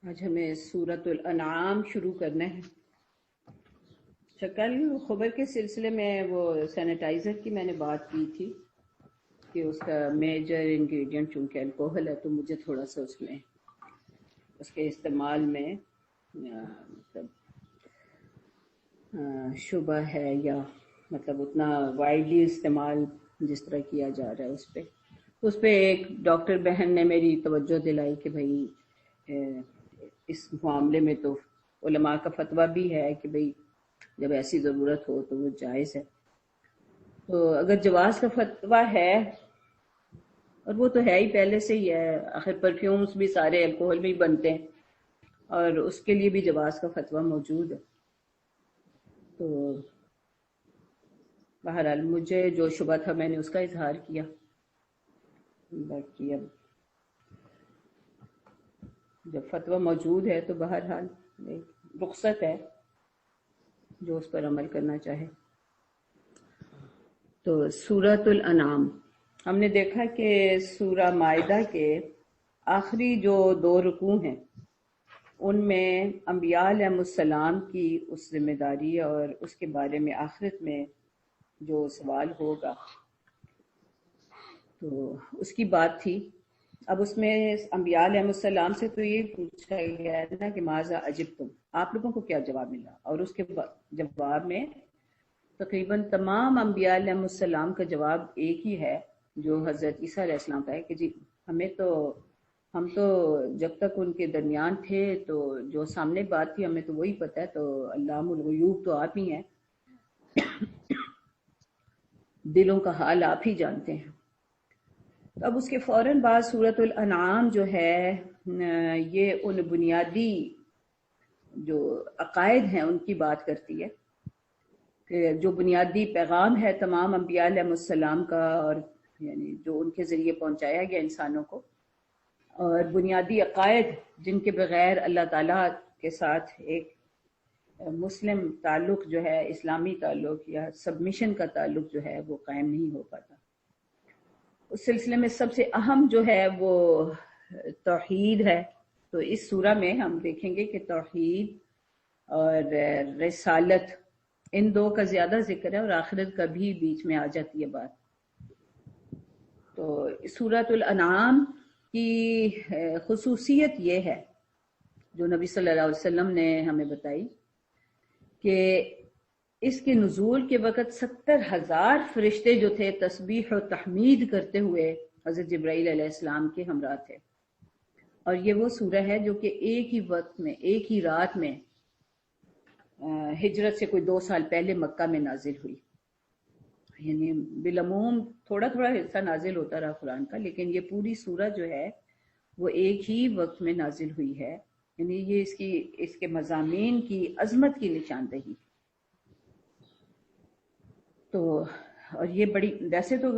آج ہمیں سورۃ الانعام شروع کرنا ہے۔ کل خبر کے سلسلے میں وہ سینیٹائزر کی میں نے بات کی تھی کہ اس کا میجر انگریڈینٹ چونکہ الکوہل ہے، تو مجھے تھوڑا سا اس کے استعمال میں مطلب شبہ ہے، یا مطلب اتنا وائڈلی استعمال جس طرح کیا جا رہا ہے اس پہ ایک ڈاکٹر بہن نے میری توجہ دلائی کہ بھائی اس معاملے میں تو علماء کا فتویٰ بھی ہے کہ بھائی جب ایسی ضرورت ہو تو وہ جائز ہے۔ تو اگر جواز کا فتویٰ ہے، اور وہ تو ہے ہی پہلے سے ہی ہے، آخر پرفیومز بھی سارے الکوہل میں ہی بنتے ہیں اور اس کے لیے بھی جواز کا فتویٰ موجود ہے، تو بہرحال مجھے جو شبہ تھا میں نے اس کا اظہار کیا۔ باقی اب جب فتویٰ موجود ہے تو بہرحال رخصت ہے جو اس پر عمل کرنا چاہے۔ تو سورۃ الانعام ہم نے دیکھا کہ سورہ مائدہ کے آخری جو 2 رکوع ہیں ان میں انبیاء علیہ السلام کی اس ذمہ داری اور اس کے بارے میں آخرت میں جو سوال ہوگا تو اس کی بات تھی۔ اب اس میں انبیاء علیہ السلام سے تو یہ پوچھا گیا ہے نا کہ ماذا اجبتم، آپ لوگوں کو کیا جواب ملا، اور اس کے جواب میں تقریباً تمام انبیاء علیہ السلام کا جواب ایک ہی ہے جو حضرت عیسیٰ علیہ السلام کا ہے کہ جی ہم تو جب تک ان کے درمیان تھے تو جو سامنے بات تھی ہمیں تو وہی پتہ ہے، تو علام الغیوب تو آپ ہی ہیں، دلوں کا حال آپ ہی جانتے ہیں۔ تو اب اس کے فوراً بعد سورۃ الانعام جو ہے یہ ان بنیادی جو عقائد ہیں ان کی بات کرتی ہے کہ جو بنیادی پیغام ہے تمام انبیاء علیہ السلام کا، اور یعنی جو ان کے ذریعے پہنچایا گیا انسانوں کو، اور بنیادی عقائد جن کے بغیر اللہ تعالیٰ کے ساتھ ایک مسلم تعلق جو ہے، اسلامی تعلق یا سبمیشن کا تعلق جو ہے وہ قائم نہیں ہو پاتا۔ اس سلسلے میں سب سے اہم جو ہے وہ توحید ہے۔ تو اس سورہ میں ہم دیکھیں گے کہ توحید اور رسالت ان 2 کا زیادہ ذکر ہے، اور آخرت کا بھی بیچ میں آ جاتی ہے بات۔ تو سورۃ الانعام کی خصوصیت یہ ہے جو نبی صلی اللہ علیہ وسلم نے ہمیں بتائی کہ اس کے نزول کے وقت 70,000 فرشتے جو تھے تسبیح و تحمید کرتے ہوئے حضرت جبرائیل علیہ السلام کے ہمراہ تھے، اور یہ وہ سورہ ہے جو کہ ایک ہی وقت میں ایک ہی رات میں ہجرت سے کوئی 2 سال پہلے مکہ میں نازل ہوئی۔ یعنی بالعموم تھوڑا تھوڑا حصہ نازل ہوتا رہا قرآن کا، لیکن یہ پوری سورہ جو ہے وہ ایک ہی وقت میں نازل ہوئی ہے۔ یعنی یہ اس کے مضامین کی عظمت کی نشاندہی۔ تو اور یہ بڑی، ویسے تو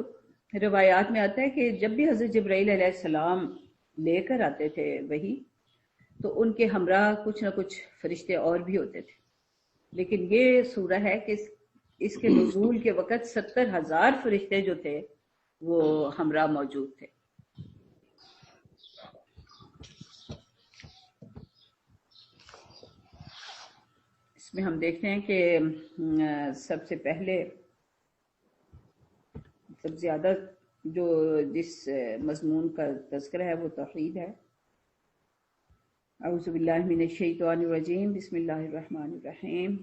روایات میں آتا ہے کہ جب بھی حضرت جبرائیل علیہ السلام لے کر آتے تھے وہی، تو ان کے ہمراہ کچھ نہ کچھ فرشتے اور بھی ہوتے تھے، لیکن یہ سورہ ہے کہ اس کے نزول کے وقت 70,000 فرشتے جو تھے وہ ہمراہ موجود تھے۔ اس میں ہم دیکھتے ہیں کہ سب سے پہلے سب زیادہ جس مضمون کا تذکرہ ہے وہ توحید ہے۔ اعوذ باللہ من الشیطان الرجیم، بسم اللہ الرحمن الرحیم۔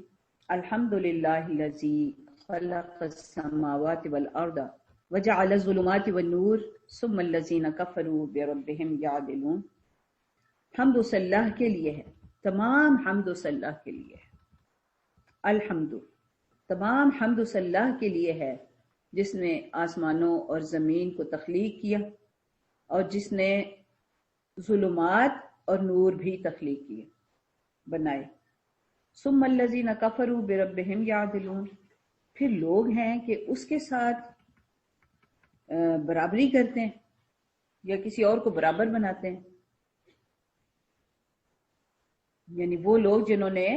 الحمد للہ الذی خلق السماوات والارض وجعل الظلمات والنور ثم الذین کفروا بربہم یعدلون۔ حمد اس اللہ کے لیے ہے، تمام حمد اس اللہ کے لیے ہے۔ الحمد، تمام حمد اس اللہ کے لیے ہے جس نے آسمانوں اور زمین کو تخلیق کیا، اور جس نے ظلمات اور نور بھی تخلیق کیے، بنائے۔ ثم الذین کفروا بربہم یعدلون، پھر لوگ ہیں کہ اس کے ساتھ برابری کرتے ہیں یا کسی اور کو برابر بناتے ہیں۔ یعنی وہ لوگ جنہوں نے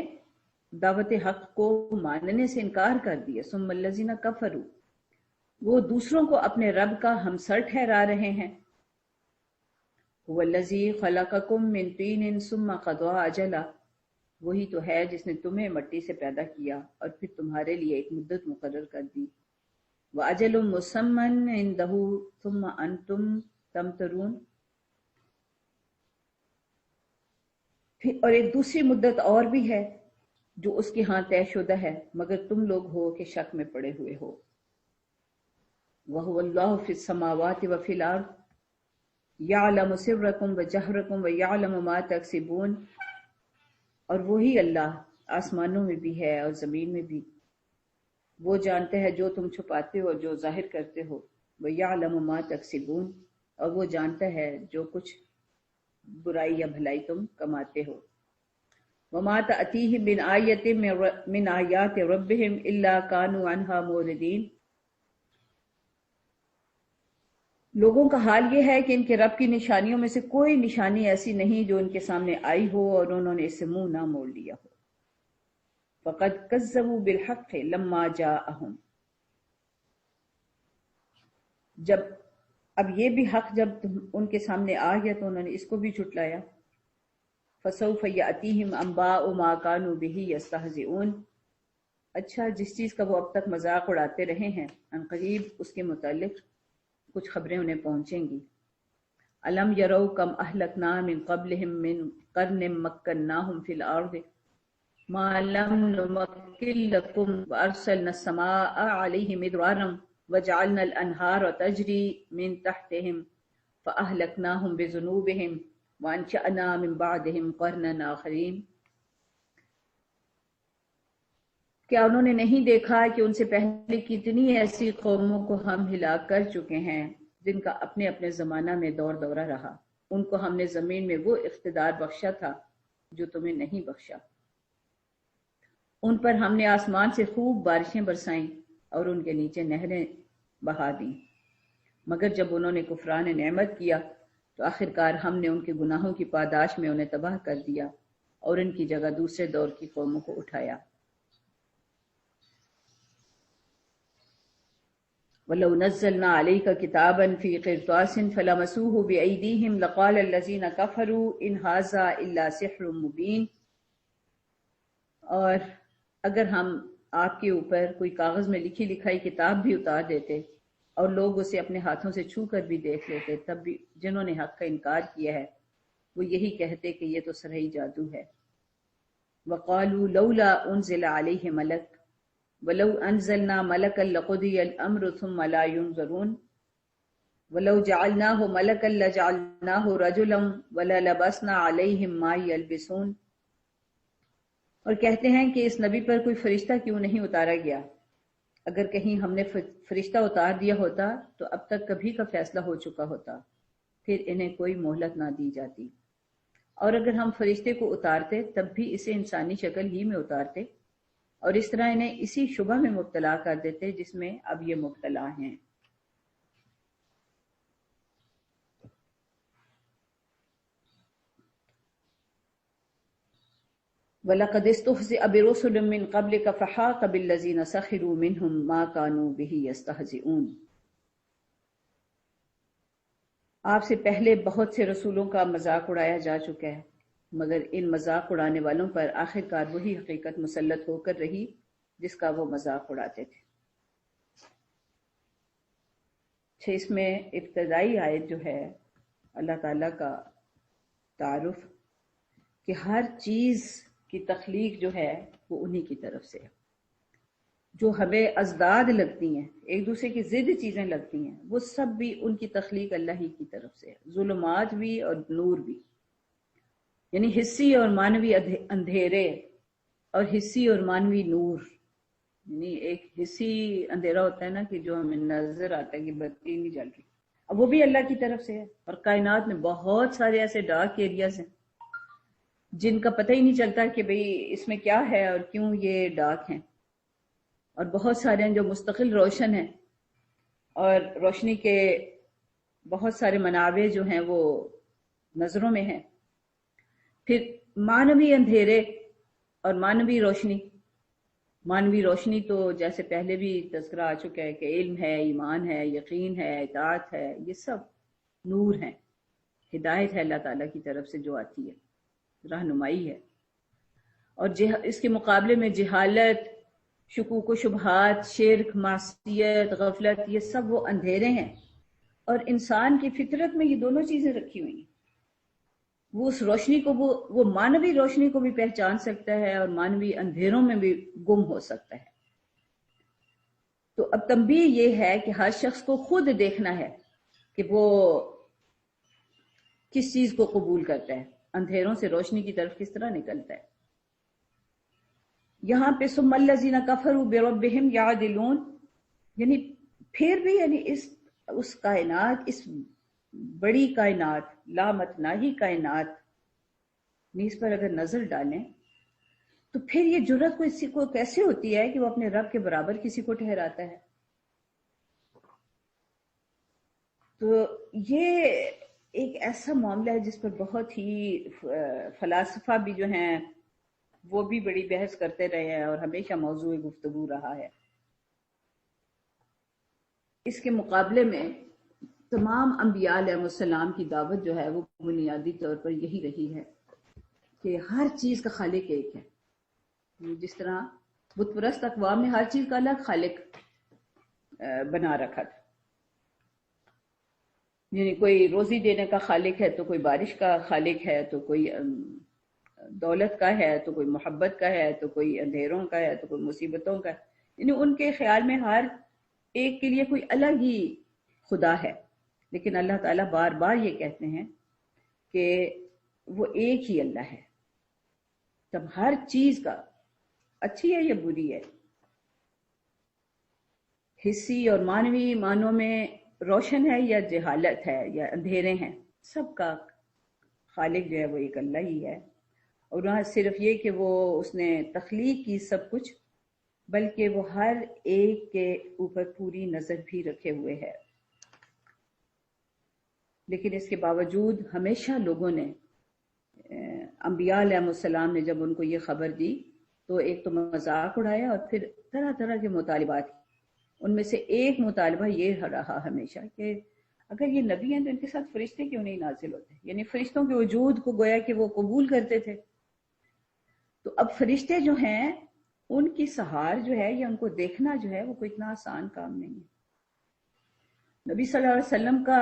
دعوت حق کو ماننے سے انکار کر دیا، ثم الذین کفروا، وہ دوسروں کو اپنے رب کا ہمسر ٹھہرا رہے ہیں، والذی خلقکم من طین ثم قضى اجلا، وہی تو ہے جس نے تمہیں مٹی سے پیدا کیا اور پھر تمہارے لیے ایک مدت مقرر کر دی، وَأَجَلٌ مُّسَمًّى عِندَهُ ثُمَّ أَنتُمْ تَمْتَرُونَ، پھر اور ایک دوسری مدت اور بھی ہے جو اس کے ہاں طے شدہ ہے، مگر تم لوگ ہو کہ شک میں پڑے ہوئے ہو۔ وَهُوَ اللَّهُ فِي السَّمَاوَاتِ وَفِي الْأَرْضِ يَعْلَمُ سِرَّكُمْ وَجَهْرَكُمْ وَيَعْلَمُ مَا تَكْسِبُونَ، اور وہی اللہ آسمانوں میں بھی ہے اور زمین میں بھی، وہ جانتا ہے جو تم چھپاتے ہو اور جو ظاہر کرتے ہو، وَيَعْلَمُ مَا تَكْسِبُونَ، اور وہ جانتا ہے جو کچھ برائی یا بھلائی تم کماتے ہو۔ وَمَا تَأْتِيهِم مِّنْ آيَةٍ مِّنْ آيَاتِ رَبِّهِمْ إِلَّا كَانُوا عَنْهَا مُعْرِضِينَ، لوگوں کا حال یہ ہے کہ ان کے رب کی نشانیوں میں سے کوئی نشانی ایسی نہیں جو ان کے سامنے آئی ہو اور انہوں نے اس سے منہ نہ موڑ لیا ہو۔ فَقَدْ كَذَّبُوا بِالْحَقِّ لَمَّا جَاءَهُمْ، جب اب یہ بھی حق جب ان کے سامنے آ گیا تو انہوں نے اس کو بھی جھٹلایا۔ فَسَوْفَ يَأْتِيهِمْ أَنبَاءُ مَا كَانُوا بِهِ يَسْتَهْزِئُونَ، اچھا جس چیز کا وہ اب تک مذاق اڑاتے رہے ہیں ان قریب اس کے متعلق کچھ خبریں انہیں پہنچیں گی۔ أَلَمْ يَرَوْا كَمْ أَهْلَكْنَا مِنْ قَبْلِهِمْ مِنْ قَرْنٍ مَكَّنَّاهُمْ فِي الْأَرْضِ مَا لَمْ نُمَكِّنْ لَكُمْ وَأَرْسَلْنَا السَّمَاءَ عَلَيْهِمْ مِدْرَارًا وَجَعَلْنَا الْأَنْهَارَ تَجْرِي مِنْ تَحْتِهِمْ فَأَهْلَكْنَاهُمْ بِذُنُوبِهِمْ وَأَنشَأْنَا مِنْ بَعْدِهِمْ قَرْنًا آخَرِينَ، کیا انہوں نے نہیں دیکھا کہ ان سے پہلے کتنی ایسی قوموں کو ہم ہلاک کر چکے ہیں جن کا اپنے اپنے زمانہ میں دور دورہ رہا، ان کو ہم نے زمین میں وہ اقتدار بخشا تھا جو تمہیں نہیں بخشا، ان پر ہم نے آسمان سے خوب بارشیں برسائیں اور ان کے نیچے نہریں بہا دیں، مگر جب انہوں نے کفران نعمت کیا تو آخرکار ہم نے ان کے گناہوں کی پاداش میں انہیں تباہ کر دیا اور ان کی جگہ دوسرے دور کی قوموں کو اٹھایا۔ وَلَوْ نَزَّلْنَا عَلَيْكَ كِتَابًا فِي قِرْطَاسٍ فَلَمَسُوهُ بِأَيْدِيهِمْ لَقَالَ الَّذِينَ كَفَرُوا إِنْ هَٰذَا إِلَّا سِحْرٌ مُّبِينٌ، اور اگر ہم آپ کے اوپر کوئی کاغذ میں لکھی لکھائی کتاب بھی اتار دیتے اور لوگ اسے اپنے ہاتھوں سے چھو کر بھی دیکھ لیتے، تب بھی جنہوں نے حق کا انکار کیا ہے وہ یہی کہتے کہ یہ تو سرہی جادو ہے۔ وَقَالُوا لَوْلَا أُنزِلَ عَلَيْهِ مَلَكٌ وَلَوْ أَنزَلْنَا مَلَكًا لَقُضِيَ الْأَمْرُ ثُمَّ لَا يُنظَرُونَ وَلَوْ جَعَلْنَاهُ مَلَكًا لَجَعَلْنَاهُ رَجُلًا وَلَلَبَسْنَا عَلَيْهِمْ مَا يَلْبِسُونَ، اور کہتے ہیں کہ اس نبی پر کوئی فرشتہ کیوں نہیں اتارا گیا، اگر کہیں ہم نے فرشتہ اتار دیا ہوتا تو اب تک کبھی کا فیصلہ ہو چکا ہوتا، پھر انہیں کوئی مہلت نہ دی جاتی، اور اگر ہم فرشتے کو اتارتے تب بھی اسے انسانی شکل ہی میں اتارتے اور اس طرح انہیں اسی شبہ میں مبتلا کر دیتے جس میں اب یہ مبتلا ہیں۔ وَلَقَدِ اسْتُهْزِئَ بِرُسُلٍ مِّن قَبْلِكَ فَحَاقَ بِالَّذِينَ سَخِرُوا مِنْهُمْ مَا كَانُوا بِهِ يَسْتَهْزِئُونَ، آپ سے پہلے بہت سے رسولوں کا مذاق اڑایا جا چکا ہے، مگر ان مذاق اڑانے والوں پر آخرکار وہی حقیقت مسلط ہو کر رہی جس کا وہ مذاق اڑاتے تھے۔ اس میں ابتدائی آیت جو ہے اللہ تعالیٰ کا تعارف کہ ہر چیز کی تخلیق جو ہے وہ انہی کی طرف سے ہے، جو ہمیں ازداد لگتی ہیں، ایک دوسرے کی ضد چیزیں لگتی ہیں، وہ سب بھی ان کی تخلیق اللہ ہی کی طرف سے ہے، ظلمات بھی اور نور بھی، یعنی حصی اور معنوی اندھیرے اور حصی اور معنوی نور، یعنی ایک حصی اندھیرا ہوتا ہے نا کہ جو ہمیں نظر آتا ہے کہ بتی نہیں جل رہی، اب وہ بھی اللہ کی طرف سے ہے، اور کائنات میں بہت سارے ایسے ڈارک ایریاز ہیں جن کا پتہ ہی نہیں چلتا کہ بھئی اس میں کیا ہے اور کیوں یہ ڈارک ہیں، اور بہت سارے ہیں جو مستقل روشن ہیں اور روشنی کے بہت سارے منابع جو ہیں وہ نظروں میں ہیں، پھر معنوی اندھیرے اور معنوی روشنی۔ معنوی روشنی تو جیسے پہلے بھی تذکرہ آ چکا ہے کہ علم ہے، ایمان ہے، یقین ہے، اطاعت ہے، یہ سب نور ہیں، ہدایت ہے اللہ تعالیٰ کی طرف سے جو آتی ہے، رہنمائی ہے. اور اس کے مقابلے میں جہالت، شکوک و شبہات، شرک، معصیت، غفلت، یہ سب وہ اندھیرے ہیں. اور انسان کی فطرت میں یہ دونوں چیزیں رکھی ہوئی ہیں. وہ اس روشنی کو وہ مانوی روشنی کو بھی پہچان سکتا ہے اور مانوی اندھیروں میں بھی گم ہو سکتا ہے. تو اب تنبیہ یہ ہے کہ ہر شخص کو خود دیکھنا ہے کہ وہ کس چیز کو قبول کرتا ہے، اندھیروں سے روشنی کی طرف کس طرح نکلتا ہے. یہاں پہ ثم الذین کفروا بربہم یعدلون، یعنی پھر بھی یعنی اس کائنات، اس بڑی کائنات، لامتناہی کائنات، اس پر اگر نظر ڈالیں تو پھر یہ جرت کو اسی کو کیسے ہوتی ہے کہ وہ اپنے رب کے برابر کسی کو ٹھہراتا ہے. تو یہ ایک ایسا معاملہ ہے جس پر بہت ہی فلاسفہ بھی جو ہیں وہ بھی بڑی بحث کرتے رہے ہیں اور ہمیشہ موضوع گفتگو رہا ہے. اس کے مقابلے میں تمام انبیاء علیہ السلام کی دعوت جو ہے وہ بنیادی طور پر یہی رہی ہے کہ ہر چیز کا خالق ایک ہے. جس طرح بت پرست اقوام نے ہر چیز کا الگ خالق بنا رکھا تھا، یعنی کوئی روزی دینے کا خالق ہے تو کوئی بارش کا خالق ہے، تو کوئی دولت کا ہے، تو کوئی محبت کا ہے، تو کوئی اندھیروں کا ہے، تو کوئی مصیبتوں کا ہے. یعنی ان کے خیال میں ہر ایک کے لیے کوئی الگ ہی خدا ہے. لیکن اللہ تعالیٰ بار بار یہ کہتے ہیں کہ وہ ایک ہی اللہ ہے. تب ہر چیز کا اچھی ہے یا بری ہے، حسی اور مانوی معنوں میں روشن ہے یا جہالت ہے یا اندھیرے ہیں، سب کا خالق جو ہے وہ ایک اللہ ہی ہے. اور نہ صرف یہ کہ وہ اس نے تخلیق کی سب کچھ، بلکہ وہ ہر ایک کے اوپر پوری نظر بھی رکھے ہوئے ہے. لیکن اس کے باوجود ہمیشہ لوگوں نے، انبیاء علیہ السلام نے جب ان کو یہ خبر دی تو ایک تو مذاق اڑایا اور پھر طرح طرح کے مطالبات. ان میں سے ایک مطالبہ یہ رہا ہمیشہ کہ اگر یہ نبی ہیں تو ان کے ساتھ فرشتے کیوں نہیں نازل ہوتے، یعنی فرشتوں کے وجود کو گویا کہ وہ قبول کرتے تھے. تو اب فرشتے جو ہیں ان کی سہار جو ہے یا ان کو دیکھنا جو ہے وہ کوئی اتنا آسان کام نہیں ہے. نبی صلی اللہ علیہ وسلم کا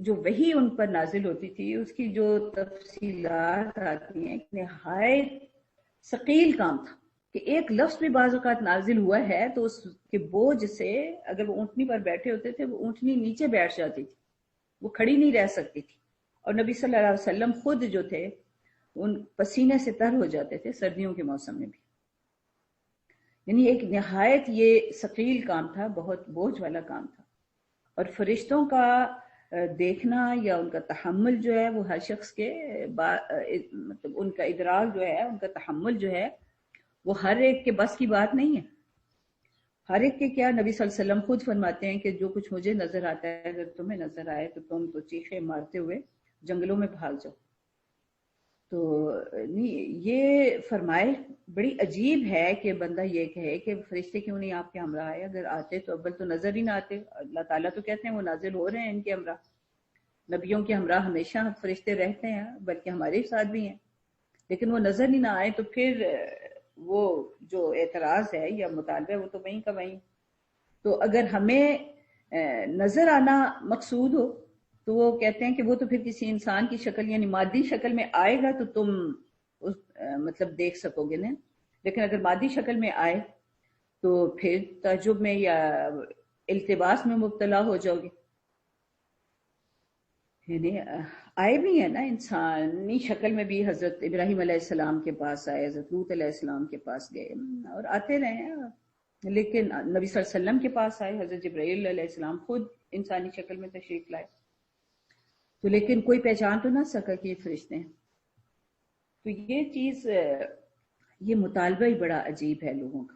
جو وحی ان پر نازل ہوتی تھی اس کی جو تفصیلات آتی ہیں، نہایت ثقیل کام تھا کہ ایک لفظ بھی بعض اوقات نازل ہوا ہے تو اس کے بوجھ سے اگر وہ اونٹنی پر بیٹھے ہوتے تھے وہ اونٹنی نیچے بیٹھ جاتی تھی، وہ کھڑی نہیں رہ سکتی تھی. اور نبی صلی اللہ علیہ وسلم خود جو تھے ان پسینے سے تر ہو جاتے تھے سردیوں کے موسم میں بھی. یعنی ایک نہایت یہ ثقیل کام تھا، بہت بوجھ والا کام تھا. اور فرشتوں کا دیکھنا یا ان کا تحمل جو ہے وہ ہر شخص کے مطلب ان کا ادراک جو ہے، ان کا تحمل جو ہے وہ ہر ایک کے بس کی بات نہیں ہے. ہر ایک کے کیا، نبی صلی اللہ علیہ وسلم خود فرماتے ہیں کہ جو کچھ مجھے نظر آتا ہے اگر تمہیں نظر آئے تو تم تو چیخے مارتے ہوئے جنگلوں میں بھاگ جاؤ. تو یہ فرمائے بڑی عجیب ہے کہ بندہ یہ کہے کہ فرشتے کیوں نہیں آپ کے ہمراہ آئے، اگر آتے تو اول تو نظر ہی نہ آتے. اللہ تعالیٰ تو کہتے ہیں وہ نازل ہو رہے ہیں ان کے ہمراہ. نبیوں کے ہمراہ ہمیشہ فرشتے رہتے ہیں بلکہ ہمارے ساتھ بھی ہیں، لیکن وہ نظر ہی نہ آئے تو پھر وہ جو اعتراض ہے یا مطالبہ وہ تو وہیں کا وہیں. تو اگر ہمیں نظر آنا مقصود ہو تو وہ کہتے ہیں کہ وہ تو پھر کسی انسان کی شکل یعنی مادی شکل میں آئے گا تو تم اس مطلب دیکھ سکو گے نا. لیکن اگر مادی شکل میں آئے تو پھر تعجب میں یا التباس میں مبتلا ہو جاؤ گے. یعنی آئے بھی ہیں نا انسانی شکل میں بھی، حضرت ابراہیم علیہ السلام کے پاس آئے، حضرت لوط علیہ السلام کے پاس گئے اور آتے رہے ہیں. لیکن نبی صلی اللہ علیہ وسلم کے پاس آئے، حضرت جبرائیل علیہ السلام خود انسانی شکل میں تشریف لائے. تو لیکن کوئی پہچان تو نہ سکا کہ یہ فرشتے ہیں. تو یہ چیز، یہ مطالبہ ہی بڑا عجیب ہے لوگوں کا.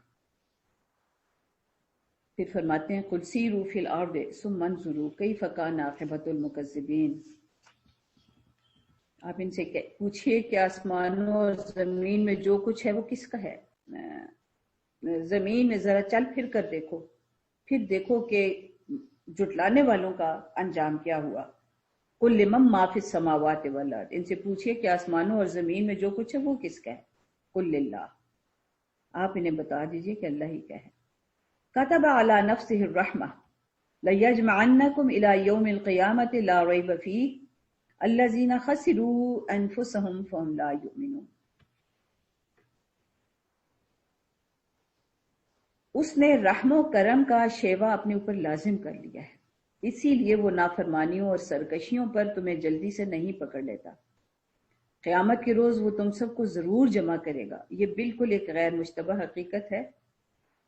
پھر فرماتے ہیں قُلْ سِیرُوا فِی الْأَرْضِ ثُمَّ انظُرُوا کَیْفَ کَانَ عَاقِبَةُ الْمُکَذِّبِینَ. آپ ان سے پوچھئے کہ آسمانوں اور زمین میں جو کچھ ہے وہ کس کا ہے. زمین میں ذرا چل پھر کر دیکھو، پھر دیکھو کہ جھٹلانے والوں کا انجام کیا ہوا. قل لمن ما فی السماوات والارض، ان سے پوچھئے کہ آسمانوں اور زمین میں جو کچھ ہے وہ کس کا ہے؟ قل للہ، آپ انہیں بتا دیجئے کہ اللہ ہی کا ہے۔ کتب علی نفسہ الرحمہ لیجمعنکم الی یوم القیامۃ لا ریب فیہ الذین خسروا انفسهم فهم لا یؤمنون۔ اس نے رحم و کرم کا شیوا اپنے اوپر لازم کر لیا ہے، اسی لیے وہ نافرمانیوں اور سرکشیوں پر تمہیں جلدی سے نہیں پکڑ لیتا۔ قیامت کے روز وہ تم سب کو ضرور جمع کرے گا۔ یہ بالکل ایک غیر مشتبہ حقیقت ہے،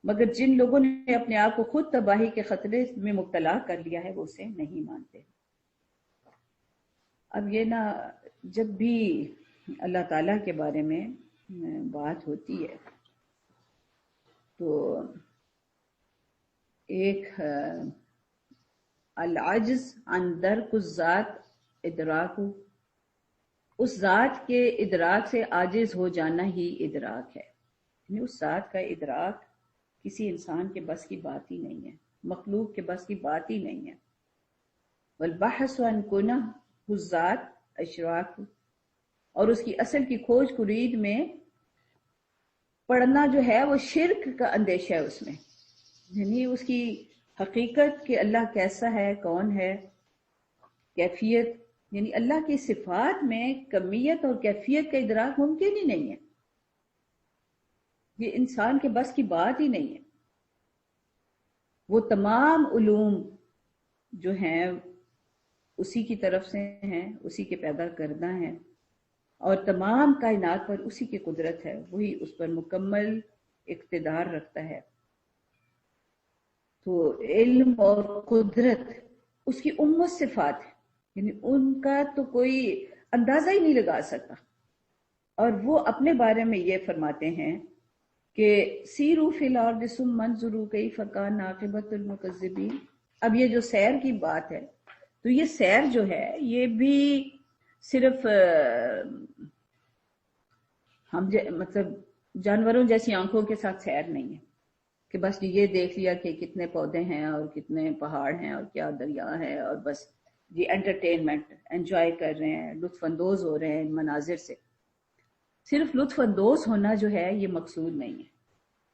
مگر جن لوگوں نے اپنے آپ کو خود تباہی کے خطرے میں مبتلا کر لیا ہے وہ اسے نہیں مانتے۔ اب یہ نا، جب بھی اللہ تعالیٰ کے بارے میں بات ہوتی ہے تو ایک العجز عن درک الذات ادراک، اس ذات کے ادراک سے عاجز ہو جانا ہی ادراک ہے، یعنی اس ذات کا ادراک کسی انسان کے بس کی بات ہی نہیں ہے، مخلوق کے بس کی بات ہی نہیں ہے۔ والبحث عن کنہ الذات اشراک، اور اس کی اصل کی کھوج خرید میں پڑھنا جو ہے وہ شرک کا اندیشہ ہے اس میں، یعنی اس کی حقیقت کہ اللہ کیسا ہے، کون ہے، کیفیت، یعنی اللہ کی صفات میں کمیت اور کیفیت کا ادراک ممکن ہی نہیں ہے، یہ انسان کے بس کی بات ہی نہیں ہے۔ وہ تمام علوم جو ہیں اسی کی طرف سے ہیں، اسی کے پیدا کردہ ہیں، اور تمام کائنات پر اسی کی قدرت ہے، وہی اس پر مکمل اقتدار رکھتا ہے۔ تو علم اور قدرت اس کی صفات ہے، یعنی ان کا تو کوئی اندازہ ہی نہیں لگا سکتا۔ اور وہ اپنے بارے میں یہ فرماتے ہیں کہ سیروا فی الارض ثم انظروا کیف کان عاقبۃ المکذبین۔ اب یہ جو سیر کی بات ہے تو یہ سیر جو ہے یہ بھی صرف ہم مطلب جانوروں جیسی آنکھوں کے ساتھ سیر نہیں ہے کہ بس یہ دیکھ لیا کہ کتنے پودے ہیں اور کتنے پہاڑ ہیں اور کیا دریا ہے، اور بس یہ انٹرٹینمنٹ انجوائے کر رہے ہیں، لطف اندوز ہو رہے ہیں ان مناظر سے۔ صرف لطف اندوز ہونا جو ہے یہ مقصود نہیں ہے،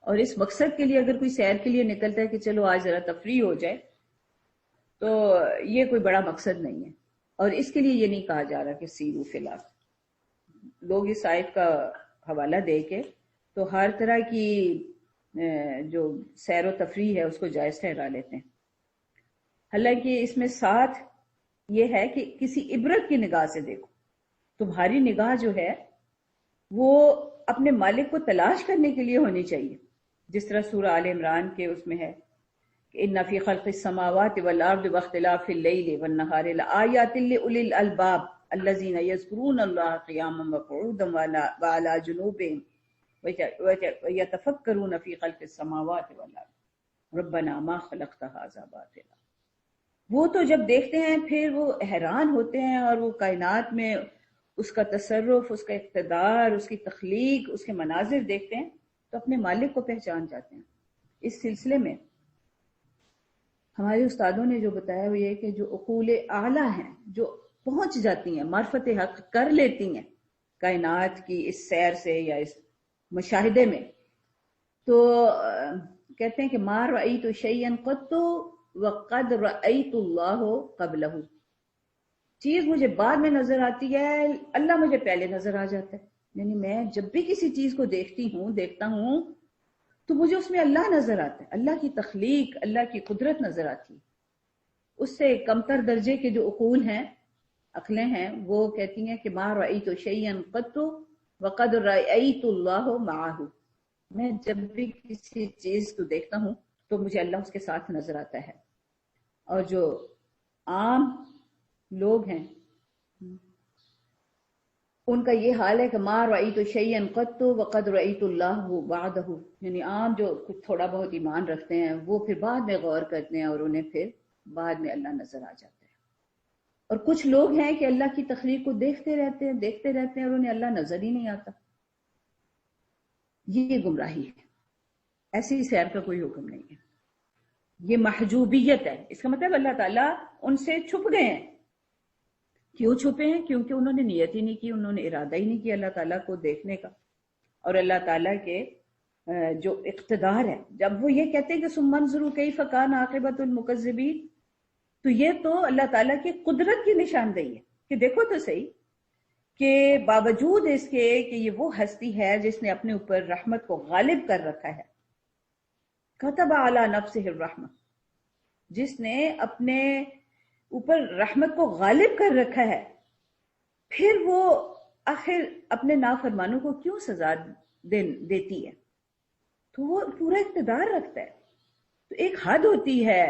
اور اس مقصد کے لیے اگر کوئی سیر کے لیے نکلتا ہے کہ چلو آج ذرا تفریح ہو جائے تو یہ کوئی بڑا مقصد نہیں ہے، اور اس کے لیے یہ نہیں کہا جا رہا کہ سیرو فی الارض۔ لوگ اس آیت کا حوالہ دے کے تو ہر طرح کی جو سیر و تفریح ہے اس کو جائز ٹھہرا لیتے ہیں، حالانکہ اس میں ساتھ یہ ہے کہ کسی عبرت کی نگاہ سے دیکھو۔ تمہاری نگاہ جو ہے وہ اپنے مالک کو تلاش کرنے کے لیے ہونی چاہیے، جس طرح سورہ آل عمران کے اس میں ہے کہ ان فی خلق السماوات والارض واختلاف اللیل والنہار لآیات لأولی الالباب الذین یذکرون اللہ قیاما وقعودا وعلی جنوبہم ویتفکرون فی خلق السماوات والارض ربنا ما خلقت ھذا باطلا۔ وہ تو جب دیکھتے ہیں پھر وہ حیران ہوتے ہیں، اور وہ کائنات میں اس کا تصرف، اس کا اقتدار، اس کی تخلیق، اس کے مناظر دیکھتے ہیں تو اپنے مالک کو پہچان جاتے ہیں۔ اس سلسلے میں ہمارے استادوں نے جو بتایا وہ یہ کہ جو عقول اعلیٰ ہیں، جو پہنچ جاتی ہیں، معرفت حق کر لیتی ہیں کائنات کی اس سیر سے یا اس مشاہدے میں، تو کہتے ہیں کہ ما رأیت شیئا قط وقد رأیت اللہ قبلہ، چیز مجھے بعد میں نظر آتی ہے، اللہ مجھے پہلے نظر آ جاتا ہے۔ یعنی میں جب بھی کسی چیز کو دیکھتا ہوں تو مجھے اس میں اللہ نظر آتا ہے، اللہ کی تخلیق، اللہ کی قدرت نظر آتی ہے۔ اس سے کمتر درجے کے جو عقول ہیں، عقلیں ہیں، وہ کہتی ہیں کہ ما رأیت شیئا قط وقد رأیت اللہ معہ، میں جب بھی کسی چیز کو دیکھتا ہوں تو مجھے اللہ اس کے ساتھ نظر آتا ہے۔ اور جو عام لوگ ہیں ان کا یہ حال ہے کہ ما رأیت شیئا قط وقد رأیت اللہ بعدہ، یعنی عام جو کچھ تھوڑا بہت ایمان رکھتے ہیں وہ پھر بعد میں غور کرتے ہیں اور انہیں پھر بعد میں اللہ نظر آ جاتا ہے۔ اور کچھ لوگ ہیں کہ اللہ کی تخلیق کو دیکھتے رہتے ہیں اور انہیں اللہ نظر ہی نہیں آتا۔ یہ گمراہی ہے، ایسی سیر کا کوئی حکم نہیں ہے، یہ محجوبیت ہے۔ اس کا مطلب اللہ تعالیٰ ان سے چھپ گئے ہیں، کیوں چھپے ہیں؟ کیونکہ انہوں نے نیت ہی نہیں کی، انہوں نے ارادہ ہی نہیں کیا اللہ تعالیٰ کو دیکھنے کا، اور اللہ تعالیٰ کے جو اقتدار ہے، جب وہ یہ کہتے ہیں کہ ثم انظروا کیف کان عاقبۃ المکذبین، تو یہ تو اللہ تعالیٰ کی قدرت کی نشاندہی ہے کہ دیکھو تو صحیح کہ باوجود اس کے کہ یہ وہ ہستی ہے جس نے اپنے اوپر رحمت کو غالب کر رکھا ہے، کتب علی نفسہ الرحمہ، جس نے اپنے اوپر رحمت کو غالب کر رکھا ہے، پھر وہ آخر اپنے نافرمانوں کو کیوں سزا دیتی ہے؟ تو وہ پورا اقتدار رکھتا ہے، تو ایک حد ہوتی ہے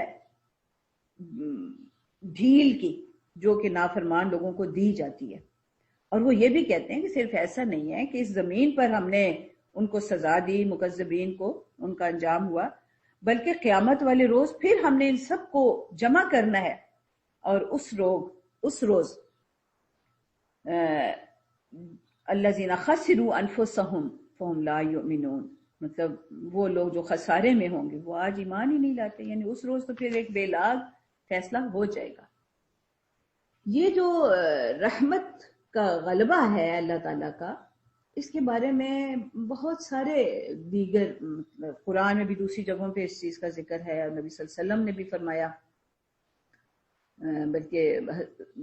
ڈھیل کی جو کہ نافرمان لوگوں کو دی جاتی ہے، اور وہ یہ بھی کہتے ہیں کہ صرف ایسا نہیں ہے کہ اس زمین پر ہم نے ان کو سزا دی، مکذبین کو ان کا انجام ہوا، بلکہ قیامت والے روز پھر ہم نے ان سب کو جمع کرنا ہے، اور اس روز الذین خسروا انفسهم فهم لا یؤمنون، مطلب وہ لوگ جو خسارے میں ہوں گے وہ آج ایمان ہی نہیں لاتے، یعنی اس روز تو پھر ایک بے لاگ فیصلہ ہو جائے گا۔ یہ جو رحمت کا غلبہ ہے اللہ تعالیٰ کا، اس کے بارے میں بہت سارے دیگر قرآن میں بھی دوسری جگہوں پہ اس چیز کا ذکر ہے، اور نبی صلی اللہ علیہ وسلم نے بھی فرمایا، بلکہ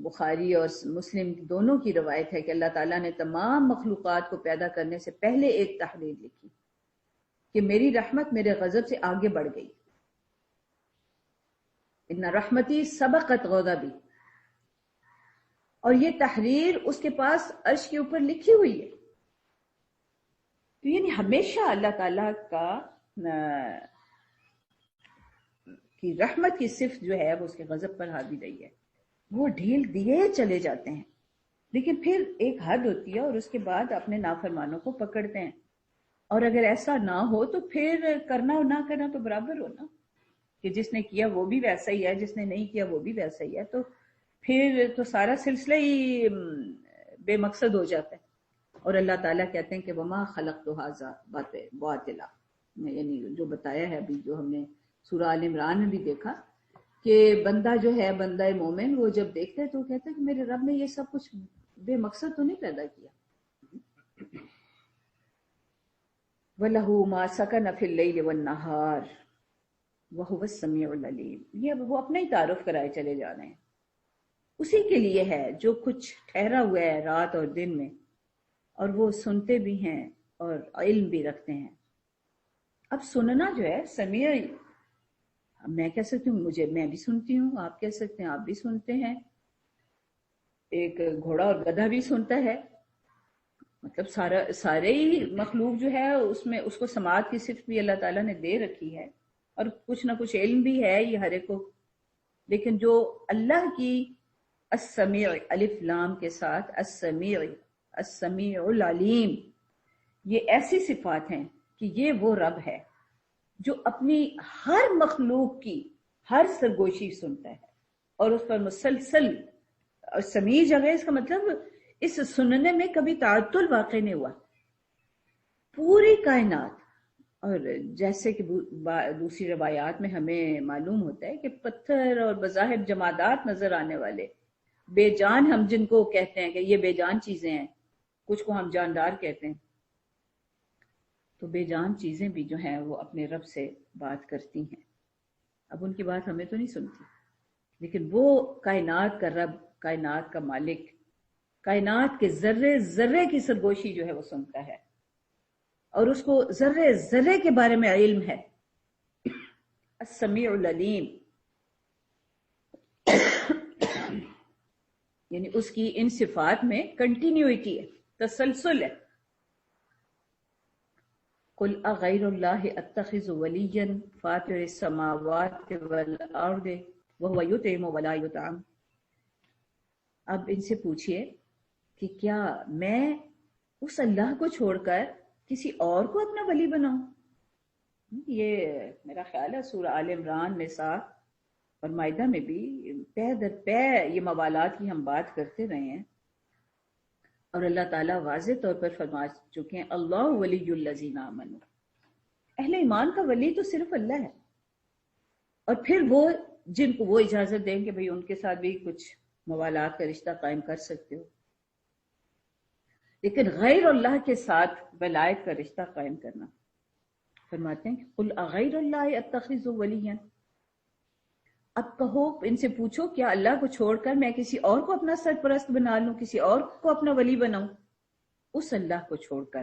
بخاری اور مسلم دونوں کی روایت ہے کہ اللہ تعالیٰ نے تمام مخلوقات کو پیدا کرنے سے پہلے ایک تحریر لکھی کہ میری رحمت میرے غضب سے آگے بڑھ گئی، ان رحمتی سبقت غضبی، اور یہ تحریر اس کے پاس عرش کے اوپر لکھی ہوئی ہے۔ تو یعنی ہمیشہ اللہ تعالیٰ کا کی رحمت کی صفت جو ہے وہ اس کے غضب پر حاوی رہی ہے، وہ ڈھیل دیے چلے جاتے ہیں، لیکن پھر ایک حد ہوتی ہے اور اس کے بعد اپنے نافرمانوں کو پکڑتے ہیں، اور اگر ایسا نہ ہو تو پھر کرنا اور نہ کرنا تو برابر ہونا، کہ جس نے کیا وہ بھی ویسا ہی ہے، جس نے نہیں کیا وہ بھی ویسا ہی ہے، تو پھر تو سارا سلسلہ ہی بے مقصد ہو جاتا ہے۔ اور اللہ تعالیٰ کہتے ہیں کہ وما خلقت ھذا باطلا، یعنی جو بتایا ہے ابھی، جو ہم نے سورہ آل عمران میں بھی دیکھا کہ بندہ جو ہے، بندہ مومن، وہ جب دیکھتا ہے تو کہتا ہے کہ میرے رب نے یہ سب کچھ بے مقصد تو نہیں پیدا کیا۔ وَلَهُ مَا سَكَنَ فِي اللَّيْلِ وَالنَّهَارِ وَهُوَ السَّمِيعُ الْعَلِيمُ، یہ وہ اپنا ہی تعارف کرائے چلے جا رہے ہیں، اسی کے لیے ہے جو کچھ ٹھہرا ہوا ہے رات اور دن میں، اور وہ سنتے بھی ہیں اور علم بھی رکھتے ہیں۔ اب سننا جو ہے، سمیع، میں کہہ سکتی ہوں میں بھی سنتی ہوں، آپ کہہ سکتے ہیں آپ بھی سنتے ہیں، ایک گھوڑا اور گدھا بھی سنتا ہے، مطلب سارے ہی مخلوق جو ہے اس میں اس کو سماعت کی صفت بھی اللہ تعالیٰ نے دے رکھی ہے، اور کچھ نہ کچھ علم بھی ہے یہ ہر ایک کو، لیکن جو اللہ کی السمیع الف لام کے ساتھ السمیع العلیم، یہ ایسی صفات ہیں کہ یہ وہ رب ہے جو اپنی ہر مخلوق کی ہر سرگوشی سنتا ہے، اور اس پر مسلسل، اور سمیع جگہ اس کا مطلب اس سننے میں کبھی تعطل واقع نہیں ہوا، پوری کائنات۔ اور جیسے کہ دوسری روایات میں ہمیں معلوم ہوتا ہے کہ پتھر اور بظاہر جمادات نظر آنے والے بے جان، ہم جن کو کہتے ہیں کہ یہ بے جان چیزیں ہیں، کچھ کو ہم جاندار کہتے ہیں، تو بے جان چیزیں بھی جو ہیں وہ اپنے رب سے بات کرتی ہیں۔ اب ان کی بات ہمیں تو نہیں سنتی، لیکن وہ کائنات کا رب، کائنات کا مالک، کائنات کے ذرے ذرے کی سرگوشی جو ہے وہ سنتا ہے، اور اس کو ذرے ذرے کے بارے میں علم ہے۔ السمیع العلیم، یعنی اس کی ان صفات میں کنٹینیوٹی ہے، تسلسل ہے۔ قل اغیر اللہ اتخذ ولیا فاطر السماوات والارض وهو یطعم ولا یطعم، اب ان سے پوچھئے کہ کیا میں اس اللہ کو چھوڑ کر کسی اور کو اپنا ولی بناؤں؟ یہ میرا خیال ہے سورہ آل عمران، نساء اور مائدہ میں بھی پے در پے یہ موالات کی ہم بات کرتے رہے ہیں، اور اللہ تعالیٰ واضح طور پر فرما چکے ہیں اللہ ولی الذین آمنوا، اہل ایمان کا ولی تو صرف اللہ ہے، اور پھر وہ جن کو وہ اجازت دیں کہ بھئی ان کے ساتھ بھی کچھ موالات کا رشتہ قائم کر سکتے ہو، لیکن غیر اللہ کے ساتھ ولایت کا رشتہ قائم کرنا، فرماتے ہیں کہ قل اغیر اللہ اتخذ ولیا، اب کہو، ان سے پوچھو کیا اللہ کو چھوڑ کر میں کسی اور کو اپنا سرپرست بنا لوں، کسی اور کو اپنا ولی بناؤں؟ اس اللہ کو چھوڑ کر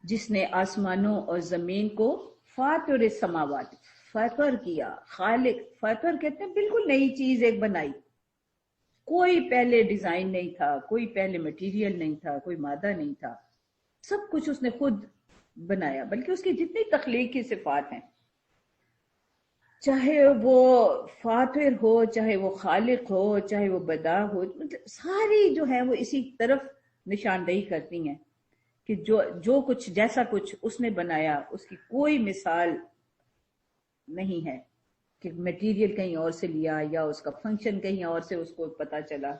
جس نے آسمانوں اور زمین کو فاطر السماوات، فاطر کیا، خالق، فاطر کہتے ہیں بالکل نئی چیز ایک بنائی، کوئی پہلے ڈیزائن نہیں تھا، کوئی پہلے مٹیریل نہیں تھا، کوئی مادہ نہیں تھا، سب کچھ اس نے خود بنایا، بلکہ اس کی جتنی تخلیق کی صفات ہیں، چاہے وہ فاطر ہو، چاہے وہ خالق ہو، چاہے وہ بدا ہو، مطلب ساری جو ہے وہ اسی طرف نشاندہی کرتی ہیں کہ جو کچھ جیسا کچھ اس نے بنایا اس کی کوئی مثال نہیں ہے کہ میٹیریل کہیں اور سے لیا یا اس کا فنکشن کہیں اور سے اس کو پتا چلا۔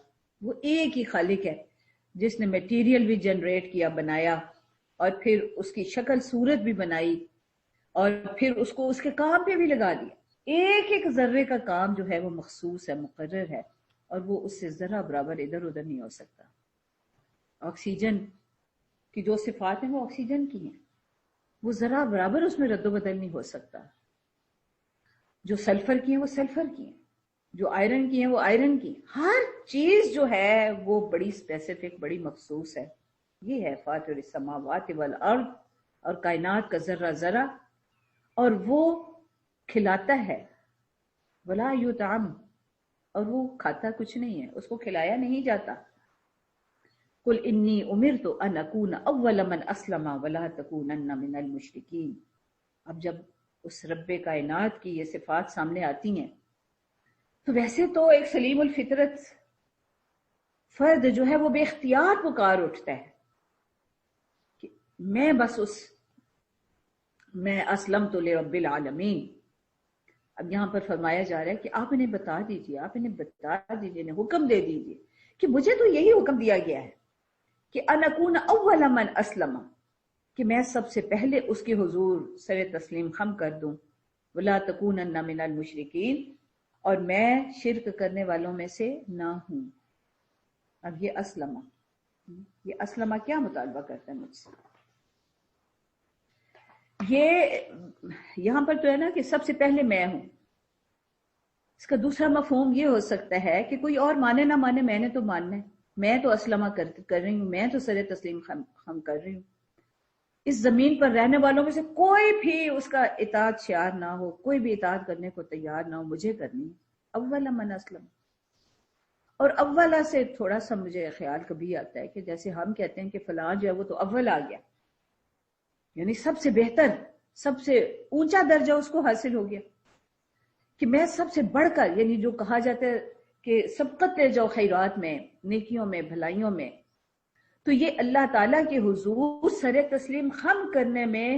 وہ ایک ہی خالق ہے جس نے میٹیریل بھی جنریٹ کیا، بنایا، اور پھر اس کی شکل صورت بھی بنائی، اور پھر اس کو اس کے کام پہ بھی لگا دیا۔ ایک ایک ذرے کا کام جو ہے وہ مخصوص ہے، مقرر ہے، اور وہ اس سے ذرا برابر ادھر ادھر نہیں ہو سکتا۔ آکسیجن کی جو صفات ہیں وہ آکسیجن کی ہیں، وہ ذرا برابر اس میں رد و بدل نہیں ہو سکتا۔ جو سلفر کی ہیں وہ سلفر کی ہیں، جو آئرن کی ہیں وہ آئرن کی، ہر چیز جو ہے وہ بڑی اسپیسیفک، بڑی مخصوص ہے۔ یہ ہے فاطر السماوات والارض، اور کائنات کا ذرہ ذرہ، اور وہ کھلاتا ہے، ولا یطعم، اور وہ کھاتا کچھ نہیں ہے، اس کو کھلایا نہیں جاتا۔ قل انی امرت ان اکون اول من اسلم ولا تکونن من المشرکین۔ اب جب اس رب کائنات کی یہ صفات سامنے آتی ہیں تو ویسے تو ایک سلیم الفطرت فرد جو ہے وہ بے اختیار پکار اٹھتا ہے کہ میں اسلمت لرب العالمین۔ اب یہاں پر فرمایا جا رہا ہے کہ آپ انہیں بتا دیجئے، آپ انہیں بتا دیجئے، انہیں حکم دے دیجئے کہ مجھے تو یہی حکم دیا گیا ہے کہ ان اکون اول من اسلم، کہ میں سب سے پہلے اس کے حضور سر تسلیم خم کر دوں، ولا تکونن من المشرکین، اور میں شرک کرنے والوں میں سے نہ ہوں۔ اب یہ اسلمہ کیا مطالبہ کرتا ہے مجھ سے؟ یہ یہاں پر تو ہے نا کہ سب سے پہلے میں ہوں۔ اس کا دوسرا مفہوم یہ ہو سکتا ہے کہ کوئی اور مانے نہ مانے، میں نے تو ماننا ہے، میں تو اسلمہ کر رہی ہوں، میں تو سر تسلیم خم کر رہی ہوں۔ اس زمین پر رہنے والوں میں سے کوئی بھی اس کا اطاعت شیار نہ ہو، کوئی بھی اطاعت کرنے کو تیار نہ ہو، مجھے کرنی ہے۔ اول من اسلم، اور اولا سے تھوڑا سا مجھے خیال کبھی آتا ہے کہ جیسے ہم کہتے ہیں کہ فلاں جو ہے وہ تو اول آ گیا، یعنی سب سے بہتر، سب سے اونچا درجہ اس کو حاصل ہو گیا، کہ میں سب سے بڑھ کر، یعنی جو کہا جاتا ہے کہ سبقت لے جاؤ خیرات میں، نیکیوں میں، بھلائیوں میں، تو یہ اللہ تعالیٰ کے حضور سر تسلیم خم کرنے میں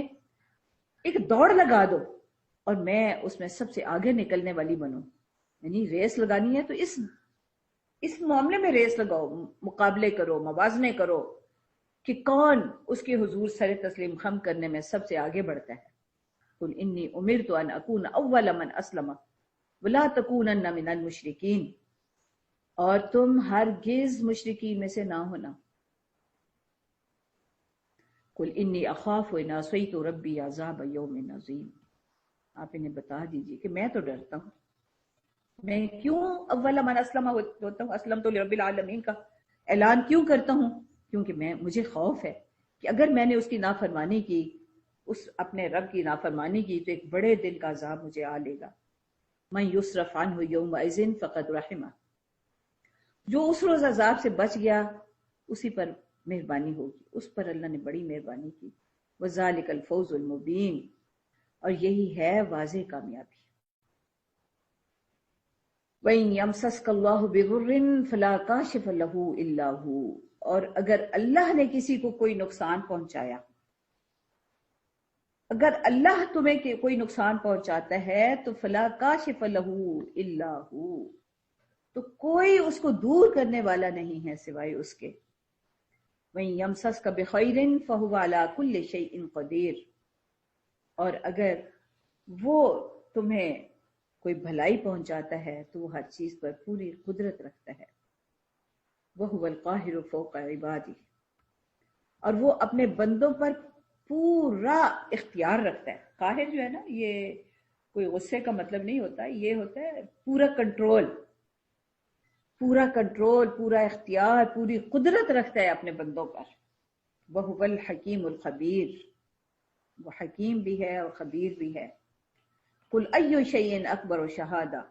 ایک دوڑ لگا دو اور میں اس میں سب سے آگے نکلنے والی بنوں۔ یعنی ریس لگانی ہے تو اس معاملے میں ریس لگاؤ، مقابلے کرو، موازنے کرو کہ کون اس کے حضور سر تسلیم خم کرنے میں سب سے آگے بڑھتا ہے۔ قل انی امرت ان اکون اول من اسلم ولا تکونن من المشرکین، اور تم ہرگز مشرکین میں سے نہ ہونا۔ قل انی اخاف ان عصیت ربی عذاب یوم عظیم، آپ انہیں بتا دیجئے کہ میں تو ڈرتا ہوں، میں کیوں اول من اسلم ہوتا ہوں، اسلمت لرب العالمین کا اعلان کیوں کرتا ہوں؟ کیونکہ مجھے خوف ہے کہ اگر میں نے اس کی نافرمانی کی، اس اپنے رب کی نافرمانی کی، تو ایک بڑے دن کا عذاب مجھے آ لے گا۔ من یصرف عنہ یومئذ فقد رحمہ، جو اس روز عذاب سے بچ گیا اسی پر مہربانی ہوگی، اس پر اللہ نے بڑی مہربانی کی۔ وذالک الفوز المبین، اور یہی ہے واضح کامیابی۔ وَإِن يَمْسَسْكَ اللَّهُ بِضُرٍّ فَلَا كَاشِفَ لَهُ إِلَّا هُوَ، اور اگر اللہ نے کسی کو کوئی نقصان پہنچایا، اگر اللہ تمہیں کوئی نقصان پہنچاتا ہے تو فَلَا كَاشِفَ لَهُ إِلَّا هُوَ، تو کوئی اس کو دور کرنے والا نہیں ہے سوائے اس کے۔ وَإِن يَمْسَسْكَ بِخَيْرٍ فَهُوَ عَلَى كُلِّ شَيْءٍ قَدِيرٌ، اور اگر وہ تمہیں کوئی بھلائی پہنچاتا ہے تو وہ ہر چیز پر پوری قدرت رکھتا ہے. وَهُوَ الْقَاهِرُ فَوْقَ عِبَادِهِ، اور وہ اپنے بندوں پر پورا اختیار رکھتا ہے. قاہر جو ہے نا، یہ کوئی غصے کا مطلب نہیں ہوتا، یہ ہوتا ہے پورا کنٹرول، پورا کنٹرول، پورا اختیار، پوری قدرت رکھتا ہے اپنے بندوں پر. وَهُوَ الْحَكِيمُ الْخَبِيرُ، وہ حکیم بھی ہے اور خبیر بھی ہے. قُلْ أَيُّ شَيْءٍ أَكْبَرُ شَهَادَةً،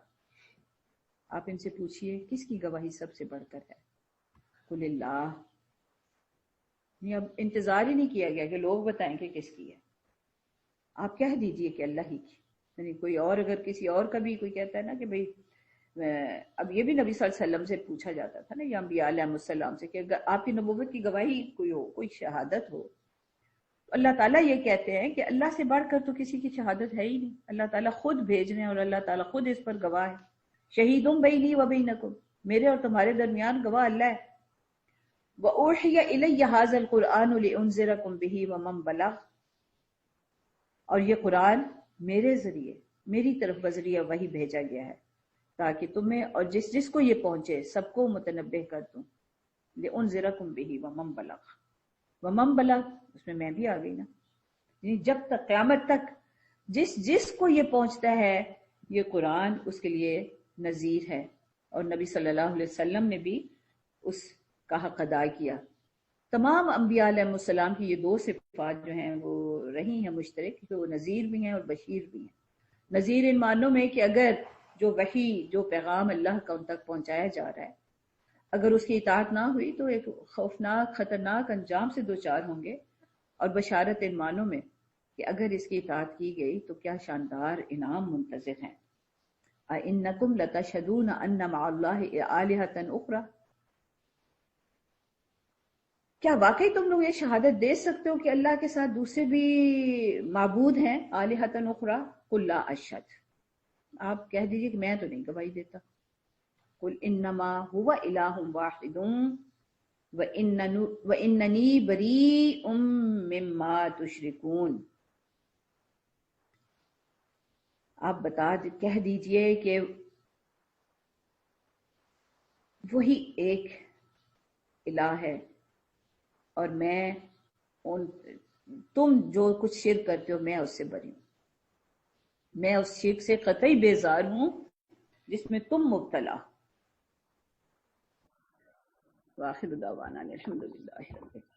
آپ ان سے پوچھئے کس کی گواہی سب سے بڑھ کر ہے. قُلِ اللَّهُ، یہ اب انتظار ہی نہیں کیا گیا کہ لوگ بتائیں کہ کس کی ہے، آپ کہہ دیجئے کہ اللہ ہی کی. یعنی کوئی اور اگر کسی اور کا بھی کوئی کہتا ہے نا کہ بھئی اب یہ بھی نبی صلی اللہ علیہ وسلم سے پوچھا جاتا تھا نا، یا انبیاء علیہ السلام سے، کہ اگر آپ کی نبوت کی گواہی کوئی ہو، کوئی شہادت ہو، اللہ تعالیٰ یہ کہتے ہیں کہ اللہ سے بڑھ کر تو کسی کی شہادت ہے ہی نہیں. اللہ تعالیٰ خود بھیج رہے ہیں اور اللہ تعالیٰ خود اس پر گواہ ہے. شہیدٌ بینی و بینکم، میرے اور تمہارے درمیان گواہ اللہ ہے. وَأُوحِيَ إِلَيَّ هَذَا الْقُرْآنُ لِأُنذِرَكُم بِهِ وَمَن بَلَغَ، اور یہ قرآن میرے ذریعے، میری طرف بذریعہ وحی بھیجا گیا ہے تاکہ تمہیں اور جس جس کو یہ پہنچے سب کو متنبہ کر دوں. لِأُنذِرَكُم بِهِ وَمَن بَلَغَ، وَمَن بَلَغَ اس میں بھی آ گئی نا، یعنی جب تک قیامت تک جس جس کو یہ پہنچتا ہے یہ قرآن اس کے لیے نذیر ہے. اور نبی صلی اللہ علیہ وسلم نے بھی اس کا حق ادا کیا. تمام انبیاء علیہ السلام کی یہ دو صفات جو ہیں وہ رہی ہیں مشترک، کہ وہ نذیر بھی ہیں اور بشیر بھی ہیں. نذیر ان معنوں میں کہ اگر جو وحی، جو پیغام اللہ کا ان تک پہنچایا جا رہا ہے، اگر اس کی اطاعت نہ ہوئی تو ایک خوفناک خطرناک انجام سے دوچار ہوں گے. اور بشارت ان معنوں میں کہ اگر اس کی اطاعت کی گئی تو کیا شاندار انعام منتظر ہیں. أَإِنَّكُمْ لَتَشْهَدُونَ أَنَّ مَعَ اللَّهِ آلِهَةً أُخْرَى، کیا واقعی تم لوگ یہ شہادت دے سکتے ہو کہ اللہ کے ساتھ دوسرے بھی معبود ہیں. آلِهَةً أُخْرَى قُلْ لَا أَشْهَدُ، آپ کہہ دیجئے کہ میں تو نہیں گواہی دیتا. قُلْ إِنَّمَا هُوَ إِلَٰهٌ وَاحِدٌ وَإِنَّنِي بَرِيءٌ مِّمَّا تُشْرِكُونَ، آپ کہہ دیجئے کہ وہی ایک الہ ہے اور میں تم جو کچھ شرک کرتے ہو میں اس سے بری ہوں. میں اس شرک سے قطعی بیزار ہوں جس میں تم مبتلا. وآخر دعوانا الحمدللہ رب العالمین.